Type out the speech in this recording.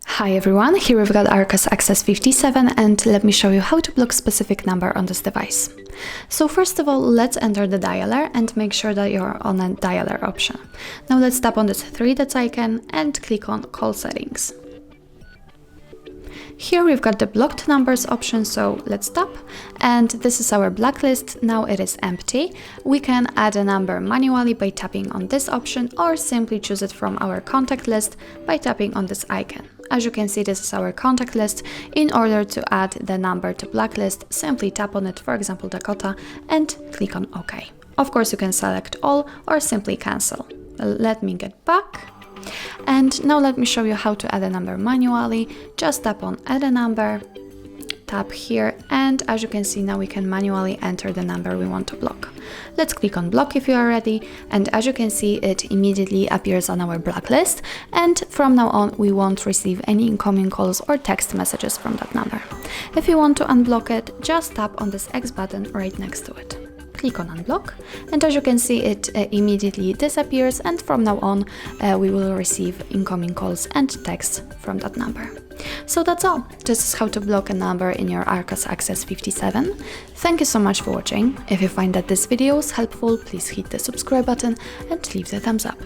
Hi everyone, here we've got ARCHOS Access 57 and let me show you how to block specific number on this device. So first of all, let's enter the dialer and make sure that you're on a dialer option. Now let's tap on this three dots icon and click on Call Settings. Here we've got the blocked numbers option, so let's tap, and this is our blacklist. Now it is empty. We can add a number manually by tapping on this option or simply choose it from our contact list by tapping on this icon. As you can see, this is our contact list. In order to add the number to blacklist, simply tap on it, for example Dakota, and click on OK. Of course you can select all or simply cancel. Let me get back. And now let me show you how to add a number manually. Just tap on Add a Number, tap here, and as you can see now we can manually enter the number we want to block. Let's click on Block if you are ready, and as you can see it immediately appears on our blacklist, and from now on we won't receive any incoming calls or text messages from that number. If you want to unblock it, just tap on this X button right next to it. Click on Unblock, and as you can see it immediately disappears, and from now on we will receive incoming calls and texts from that number. So that's all. This is how to block a number in your ARCHOS Access 57. Thank you so much for watching. If you find that this video was helpful, please hit the subscribe button and leave the thumbs up.